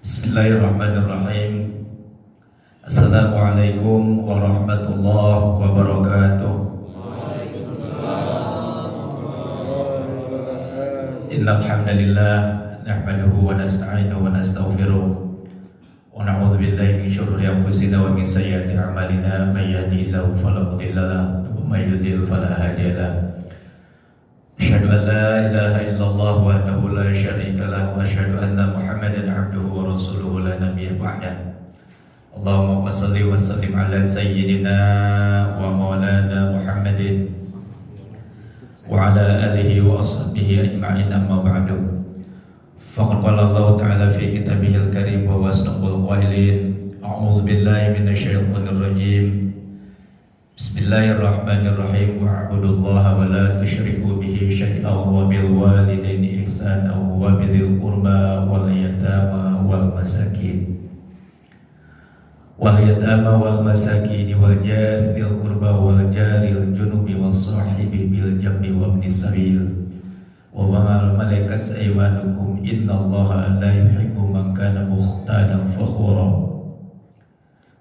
Bismillahirrahmanirrahim. Assalamualaikum warahmatullahi wabarakatuh. Innal hamdalillah nahmaduhu wa nasta'inuhu wa nastaghfiruh wa na'udzu billahi min shururi anfusina wa min sayyiati a'malina may yahdihillahu fala mudilla lahu wa may yudlil fala hadiya lahu. Asyhadu an la ilaha illallah wahdahu la syarika lahu wa asyhadu anna Muhammadan 'abduhu wa rasuluhu la nabiyya ba'da. Allahumma shalli wa sallim ala sayyidina wa maulana Muhammadin wa ala alihi wa ashabihi ajma'in, amma ba'du. Faqad qala Allah ta'ala fi kitabihil karim wa wasnaqul qailin a'udzu billahi minasyaitonir rajim. Bismillahirrahmanirrahim. Wa'budullaha wa la tusyriku bihi syai'an wa bil walidaini ihsanan wa bidzil qurba wal yatama wal masakin wal jari dzil qurba wal jaril junubi was sahibi bil jambi wa ibnis sabil wa ma'al malaikat aymanukum innallaha la yuhibbu man kana mukhtalan fakhura.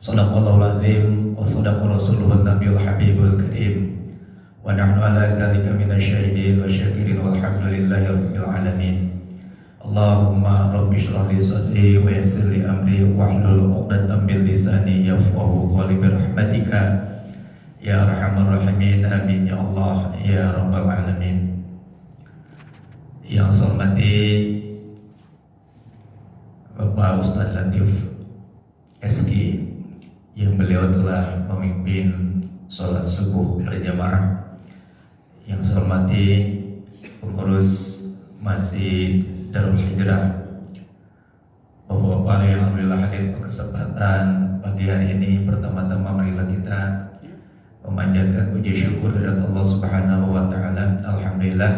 Shadaqallahul azim wa shadaqa rasuluhun nabiyul habibul karim wa nahnu ala dzalika minasyahidin wa syakirin walhamdulillahi rabbil alamin. Allahumma rabbi shrah li sadri wa yassir li amri wahlul 'uqdatam min lisani yafqahu qawli bi rahmatika ya arhamar rahimin. Amin ya Allah ya rabbal alamin. Yang saya hormati Bapak Ustaz Latif SG, yang beliau telah memimpin sholat subuh berjamaah. Yang saya hormati pengurus Masjid Darul Hijrah, Bapak-bapak yang alhamdulillah hadir berkesempatan pagi hari ini. Pertama-tama marilah kita memanjatkan puji syukur kepada Allah Subhanahu wa taala. Alhamdulillah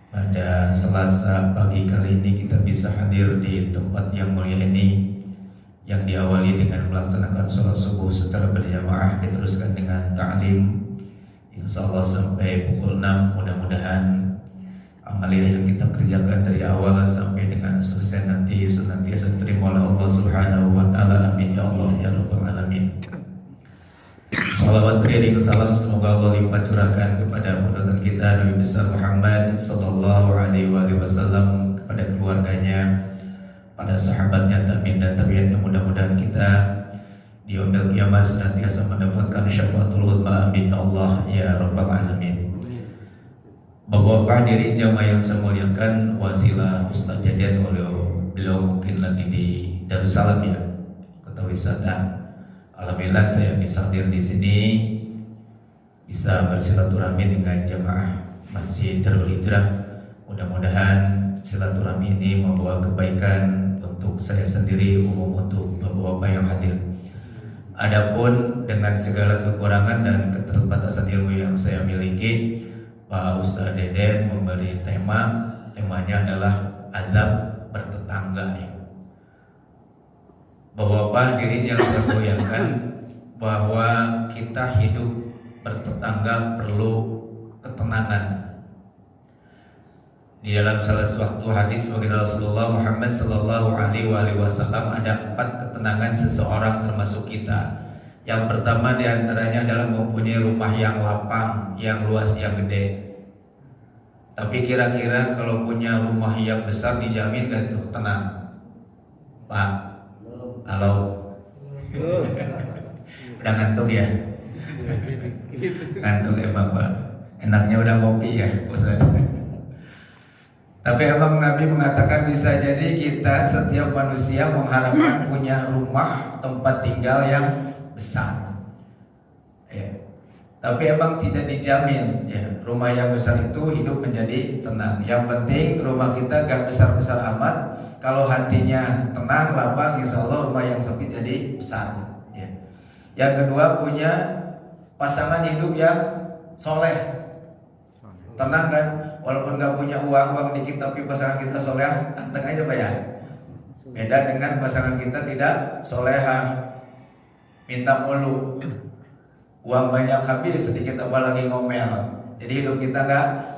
pada Selasa pagi kali ini kita bisa hadir di tempat yang mulia ini, yang diawali dengan melaksanakan sholat subuh secara berjamaah, diteruskan dengan ta'lim insyaallah sampai pukul 6. Mudah-mudahan amaliyah yang kita kerjakan dari awal sampai dengan selesai nanti senantiasa diterima oleh Allah Subhanahu wa taala. Amin ya Allah ya rabbal alamin. Salawat beriring salam semoga Allah limpah curahkan kepada panutan kita Nabi besar Muhammad sallallahu alaihi wasallam, kepada keluarganya, pada sahabatnya, tabi'in dan tabi'in, yang mudah-mudahan kita di yaumil qiyamah senantiasa mendapatkan syafaatul uzma. Amin ya Allah ya rabbal alamin. Bapak-bapak hadirin jamaah yang saya muliakan, wasilah Ustaz Jaden beliau mungkin lagi di Darussalam ya, kota wisata. Alhamdulillah saya bisa hadir di sini, bisa bersilaturahmi dengan jamaah Masjid Darul Hijrah. Mudah-mudahan silaturahmi ini membawa kebaikan untuk saya sendiri, umum untuk bapak-bapak yang hadir. Adapun dengan segala kekurangan dan keterbatasan ilmu yang saya miliki, Pak Ustaz Deden memberi temanya adalah adab bertetangga ya. Bapak-bapak hadirin yang saya muliakan, bahwa kita hidup bertetangga perlu ketenangan. Di dalam salah suatu hadis baginda Rasulullah Muhammad sallallahu alaihi wasallam ada 4 ketenangan seseorang termasuk kita. Yang pertama diantaranya adalah mempunyai rumah yang lapang, yang luas, yang gede. Tapi kira-kira kalau punya rumah yang besar dijamin gak itu tenang? Pak, halo. Udah ngantuk ya? Ngantuk ya Bapak. Enaknya udah ngopi ya Ustaz. Tapi emang Nabi mengatakan bisa jadi kita setiap manusia mengharapkan punya rumah tempat tinggal yang besar ya. Tapi emang tidak dijamin ya, rumah yang besar itu hidup menjadi tenang. Yang penting rumah kita gak besar-besar amat. Kalau hatinya tenang, lapang, insya Allah rumah yang sempit jadi besar ya. Yang kedua, punya pasangan hidup yang soleh. Tenang kan, walaupun gak punya uang dikit tapi pasangan kita soleh, anteng aja Pak ya. Beda dengan pasangan kita tidak soleha, minta mulu, uang banyak habis, sedikit apalagi ngomel. Jadi hidup kita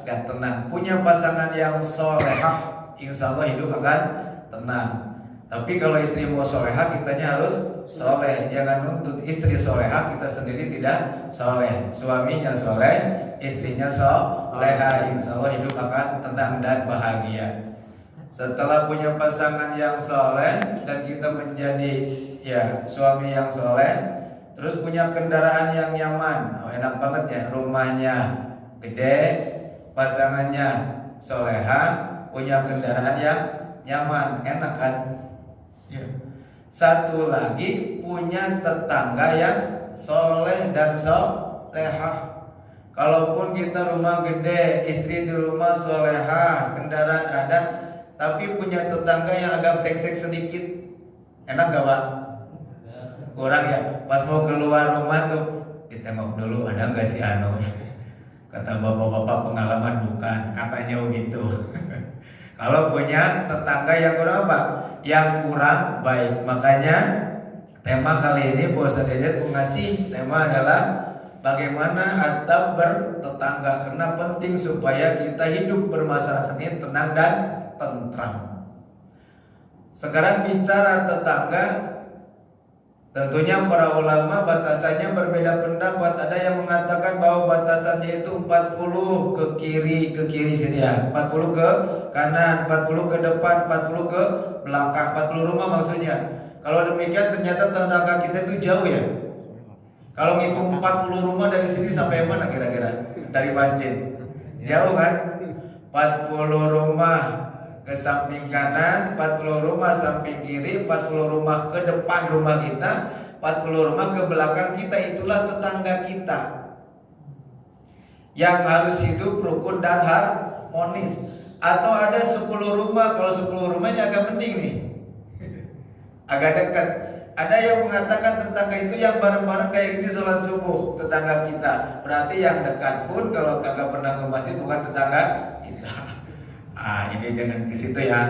gak tenang. Punya pasangan yang solehah, insya Allah hidup akan tenang. Tapi kalau istri mau soleha, kitanya harus soleh. Jangan nuntut istri soleha, kita sendiri tidak soleh. Suaminya soleh, istrinya soleha, insya Allah hidup akan tenang dan bahagia. Setelah punya pasangan yang soleh dan kita menjadi suami yang soleh, terus punya kendaraan yang nyaman, enak banget ya, rumahnya gede, pasangannya soleha, punya kendaraan yang nyaman, enak kan? Ya. Satu lagi punya tetangga yang soleh dan soleha. Kalaupun kita rumah gede, istri di rumah soleha, kendaraan ada, tapi punya tetangga yang agak brengsek sedikit, enak gak Pak? Kurang ya. Pas mau keluar rumah tuh ditengok dulu ada nggak si Ano. Kata bapak-bapak pengalaman bukan, katanya begitu. Kalau punya tetangga yang kurang apa? Yang kurang baik. Makanya tema kali ini Bosan Dedet mengasih tema adalah bagaimana adab bertetangga, karena penting supaya kita hidup bermasyarakat ini tenang dan tentram. Sekarang bicara tetangga, tentunya para ulama batasannya berbeda pendapat. Ada yang mengatakan bahwa batasannya itu 40 ke kiri sini ya, 40 ke kanan, 40 ke depan, 40 ke belakang, 40 rumah maksudnya. Kalau demikian ternyata tetangga kita itu jauh ya. Kalau ngitung 40 rumah dari sini sampai mana kira-kira? Dari masjid. Jauh kan? 40 rumah ke samping kanan, 40 rumah samping kiri, 40 rumah ke depan rumah kita, 40 rumah ke belakang kita. Itulah tetangga kita yang harus hidup rukun dan harmonis. Atau ada 10 rumah, kalau 10 rumah ini agak mending nih, agak dekat. Ada yang mengatakan tetangga itu yang bareng-bareng kayak gini sholat subuh, tetangga kita. Berarti yang dekat pun kalau kagak pernah ke masjid bukan tetangga kita. Ini jangan ke situ ya.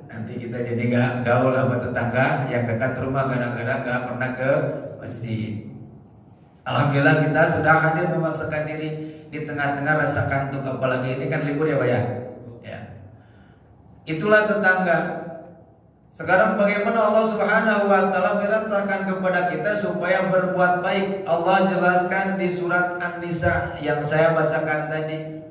Nanti kita jadi gak gaul sama tetangga yang dekat rumah gara-gara gak pernah ke masjid. Alhamdulillah kita sudah hadir memaksakan diri di tengah-tengah rasa kantuk, apalagi ini kan libur ya Pak ya. Itulah tetangga. Sekarang bagaimana Allah Subhanahu wa taala merintahkan kepada kita supaya berbuat baik. Allah jelaskan di surat An-Nisa yang saya bacakan tadi.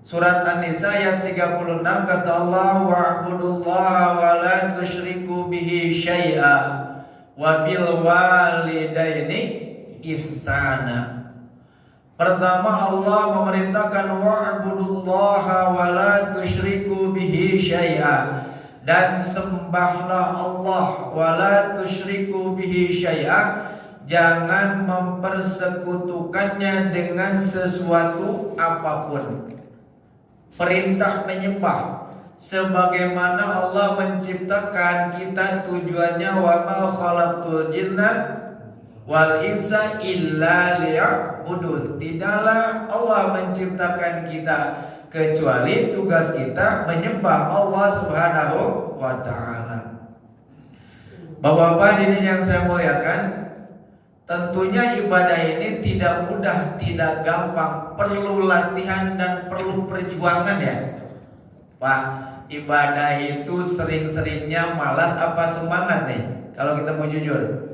Surat An-Nisa ayat 36 kata Allah, wa'budullaha wa la tusyriku bihi syai'a wa bil walidaini ihsana. Pertama Allah memerintahkan wa'budullaha wa la tusyriku bihi syai'a, dan sembahlah Allah, wa la tusyriku bihi syai'a, jangan mempersekutukannya dengan sesuatu apapun. Perintah menyembah sebagaimana Allah menciptakan kita, tujuannya wa ma khalaqtul jinna wal insa illa liya'budun. Tidaklah Allah menciptakan kita kecuali tugas kita menyembah Allah Subhanahu wa taala. Bapak-bapak hadirin yang saya muliakan, tentunya ibadah ini tidak mudah, tidak gampang, perlu latihan dan perlu perjuangan ya Pak. Ibadah itu sering-seringnya malas apa semangat nih? Kalau kita mau jujur,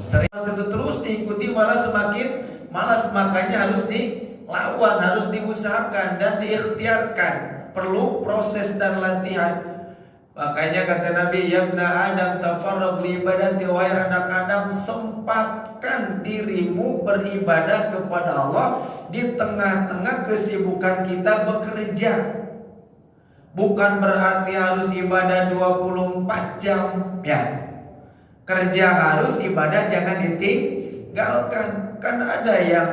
sering itu terus diikuti malah semakin malas. Makanya harus dilawan, harus diusahakan dan diikhtiarkan. Perlu proses dan latihan. Makanya kata Nabi, ya ibna Adam tafarrag li ibadati, wahai anak Adam, sempatkan dirimu beribadah kepada Allah di tengah-tengah kesibukan kita bekerja. Bukan berarti harus ibadah 24 jam ya. Kerja harus, ibadah jangan ditinggalkan. Kan ada yang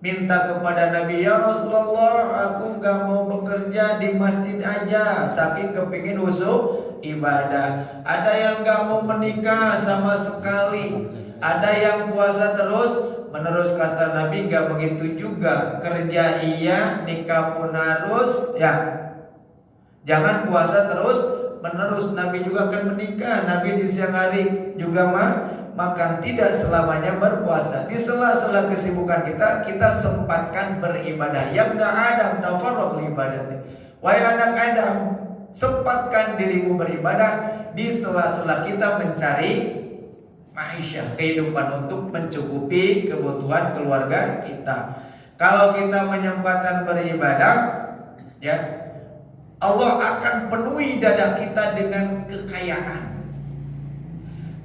minta kepada Nabi, ya Rasulullah, aku gak mau bekerja di masjid aja, saking kepingin usul ibadah. Ada yang gak mau menikah sama sekali, ada yang puasa terus menerus. Kata Nabi, gak begitu juga, kerja iya, nikah pun harus ya. Jangan puasa terus menerus. Nabi juga akan menikah, Nabi di siang hari juga makan, tidak selamanya berpuasa. Di sela-sela kesibukan kita sempatkan beribadah. Ya ibna Adam tafarraq li ibadati, wahai anak Adam, Sempatkan dirimu beribadah di sela-sela kita mencari maisha, kehidupan untuk mencukupi kebutuhan keluarga kita. Kalau kita menyempatkan beribadah, ya, Allah akan penuhi dada kita dengan kekayaan.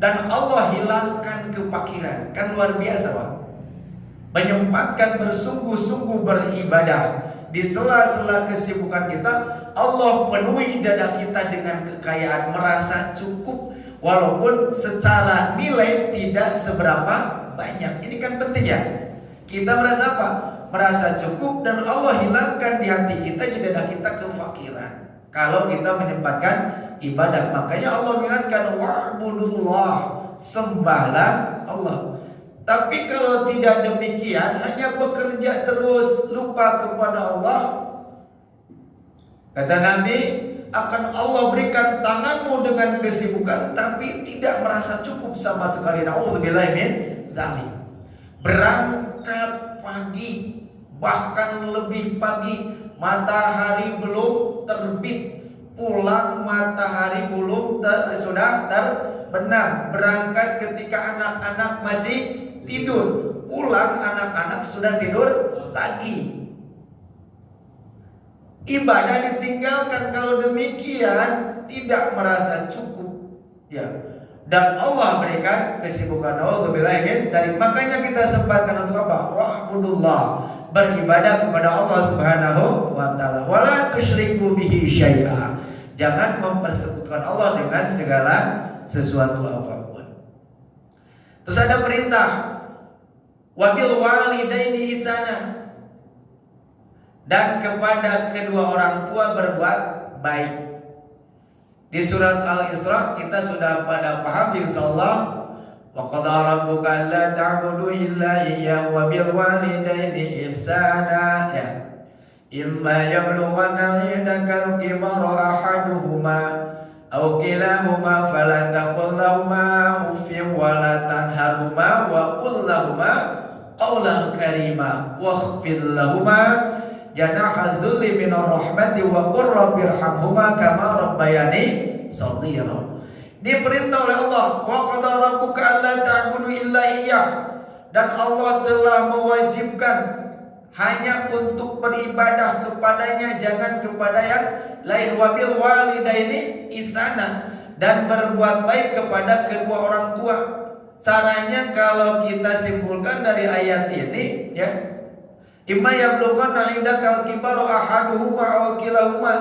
Dan Allah hilangkan kefakiran. Kan luar biasa, Pak. Menyempatkan bersungguh-sungguh beribadah di sela-sela kesibukan kita, Allah penuhi dada kita dengan kekayaan, merasa cukup walaupun secara nilai tidak seberapa banyak. Ini kan penting ya. Kita merasa apa? Merasa cukup, dan Allah hilangkan di hati kita, di dada kita kefakiran kalau kita menyempatkan ibadah. Makanya Allah mengingatkan wa'budullah, sembahlah Allah. Tapi kalau tidak demikian, hanya bekerja terus, lupa kepada Allah, kata Nabi, akan Allah berikan tanganmu dengan kesibukan tapi tidak merasa cukup sama sekali. Na'udzubillahi min dzalik. Berangkat pagi, bahkan lebih pagi, matahari belum terbit, pulang matahari belum sudah terbenam. Berangkat ketika anak-anak masih tidur, pulang anak-anak sudah tidur lagi. Ibadah ditinggalkan. Kalau demikian tidak merasa cukup, ya. Dan Allah berikan kesibukan. Nauzubillahi min dzalik. Makanya kita sempatkan untuk apa? Wa'budullah, beribadah kepada Allah Subhanahu wa taala. Wala tusyriku bihi syai'a. Jangan mempersekutukan Allah dengan segala sesuatu apapun. Terus ada perintah wabil walidaini ihsana, dan kepada kedua orang tua berbuat baik. Di surat Al-Isra kita sudah pada paham insyaallah. Wa qadara rabbuka alla ta'budu illa iyyahu wa bil walidaini ihsana, ya. Imma yablughanna 'indaka al-kibara ahaduhuma aw kilahuma fala taqul lahumā uffin wa la tanharhumā wa qul lahumā qawlan karīmā wakhfid lahumā janaha dzulli minar rahmati wa qur rabbirhamhuma kama rabbayani shaghira. Diperintah oleh Allah, wa qadara rabbuka alla ta'budu illa iyyah, dan Allah telah mewajibkan hanya untuk beribadah kepadanya, jangan kepada yang lain. Wabil walidaini ihsana, dan berbuat baik kepada kedua orang tua. Caranya kalau kita simpulkan dari ayat ini, ya, imma yablughanna 'indakal kibaru ahaduhuma aw kilahuma,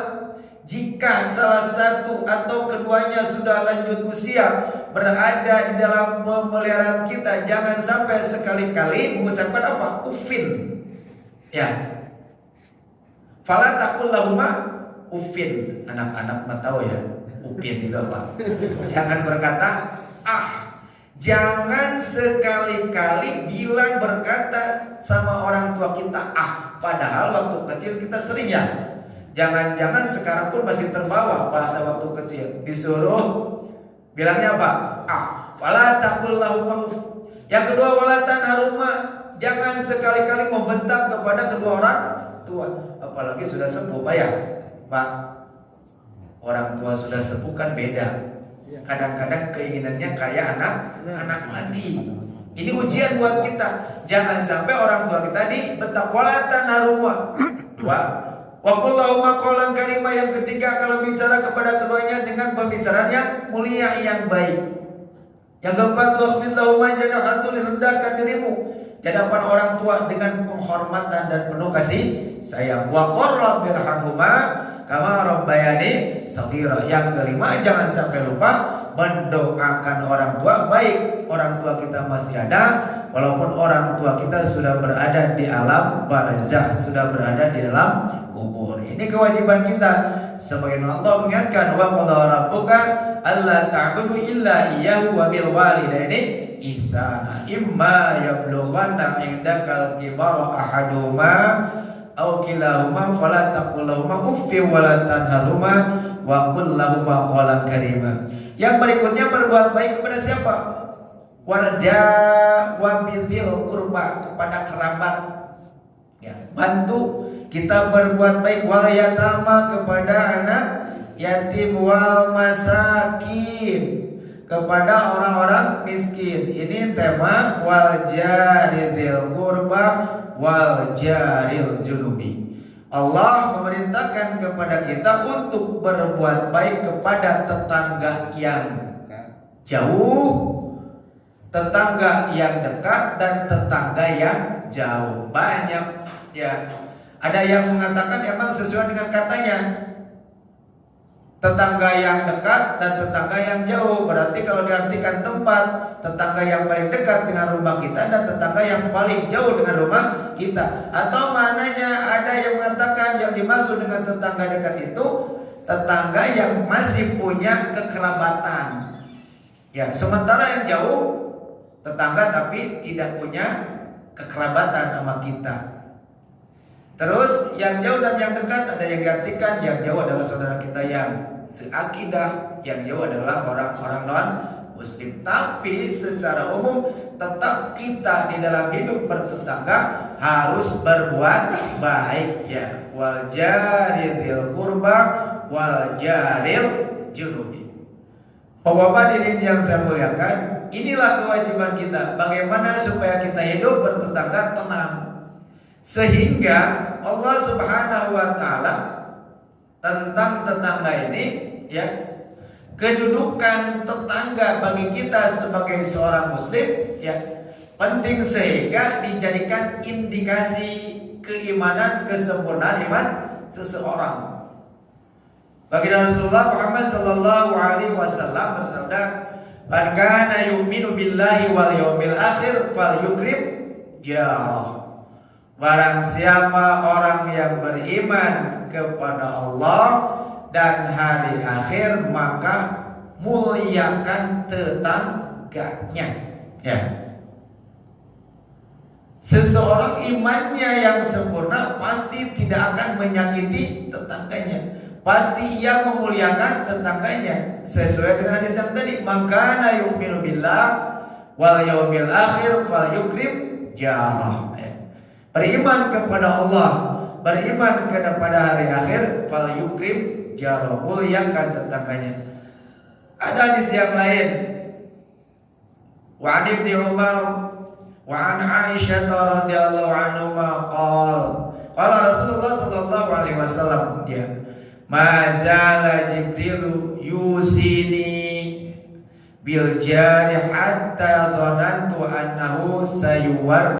jika salah satu atau keduanya sudah lanjut usia, berada di dalam pemeliharaan kita, jangan sampai sekali-kali mengucapkan apa? Uffin. Ya. Fala taqul lahumā uffin. Anak-anak mah tahu ya, uffin itu apa? Jangan berkata ah. Jangan sekali-kali bilang berkata sama orang tua kita ah, padahal waktu kecil kita sering ya. Jangan-jangan sekarang pun masih terbawa bahasa waktu kecil. Disuruh bilangnya apa? Ah, wala taqul lahum. Yang kedua wala tanharhuma, jangan sekali-kali membentak kepada kedua orang tua, apalagi sudah sepuh, Pak ya. Pak, orang tua sudah sepuh kan beda. Kadang-kadang keinginannya kayak anak lagi. Ini ujian buat kita. Jangan sampai orang tua kita dibentak. Wala tanharhuma. Wa qul lahumā qawlan karīmā. Yang ketiga, kalau bicara kepada keduanya dengan pembicaraan yang mulia, yang baik. Yang keempat, wakhfid lahumā janaha dzulli, rendahkan dirimu di hadapan orang tua dengan penghormatan dan penuh kasih sayang. Wa qur rabbirhamhumā kama rabbayani shaghira. Yang kelima, jangan sampai lupa mendoakan orang tua, baik orang tua kita masih ada walaupun orang tua kita sudah berada di alam barzakh, sudah berada di alam kubur. Ini kewajiban kita. Sebagaimana Allah mengingatkan, wa qadara rabbuka alla ta'budu illa iyyahu wa bil walidaini ihsana. Imma yablughanna 'indakal kibara ahaduhuma aw kilahuma fala taqul lahumā uffin wa la tanharhumā wa qul lahumā qawlan karīmā. Yang berikutnya berbuat baik kepada siapa? Warja wa bidzil qurba, kepada kerabat. Ya, bantu kita berbuat baik, wal yatama, kepada anak yatim wal masakin, kepada orang-orang miskin. Ini tema wal jaridil qurba wal jaril junubi. Allah memerintahkan kepada kita untuk berbuat baik kepada tetangga yang jauh, tetangga yang dekat, dan tetangga yang jauh. Banyak ya. Ada yang mengatakan emang sesuai dengan katanya, tetangga yang dekat dan tetangga yang jauh. Berarti kalau diartikan tempat, tetangga yang paling dekat dengan rumah kita dan tetangga yang paling jauh dengan rumah kita. Atau mananya ada yang mengatakan yang dimaksud dengan tetangga dekat itu tetangga yang masih punya kekerabatan. Ya, sementara yang jauh tetangga tapi tidak punya kekerabatan sama kita. Terus yang jauh dan yang dekat ada yang diartikan yang jauh adalah saudara kita yang seakidah, yang jauh adalah orang-orang non muslim. Tapi secara umum tetap kita di dalam hidup bertetangga harus berbuat baik ya. Wal jaridil qurba wal jaril junubi. Bapak-bapak hadirin yang saya muliakan, inilah kewajiban kita. Bagaimana supaya kita hidup bertetangga tenang, sehingga Allah Subhanahu wa taala tentang tetangga ini ya, kedudukan tetangga bagi kita sebagai seorang muslim ya penting, sehingga dijadikan indikasi keimanan, kesempurnaan iman seseorang. Baginda Rasulullah Muhammad sallallahu alaihi wasallam bersabda, "Man kana yu'minu billahi wal yawmil akhir falyukrim jarah." Barang siapa orang yang beriman kepada Allah dan hari akhir, maka muliakan tetangganya. Ya. Seseorang imannya yang sempurna pasti tidak akan menyakiti tetangganya. Pasti ia memuliakan tetangganya. Sesuai dengan hadis yang tadi, "Maka yu'minu billah wal yawmil akhir falyukrim jarah." Beriman kepada Allah, beriman kepada hari akhir, fal yukrim jarah, muliakan tetangganya. Ada hadis yang lain. Wa an Ibnu Umar wa an Aisyah radhiyallahu anhuma qala Rasulullah sallallahu alaihi wasallam ya, ma zala Jibril yusini bil jari hatta dhanantu annahu sayuwar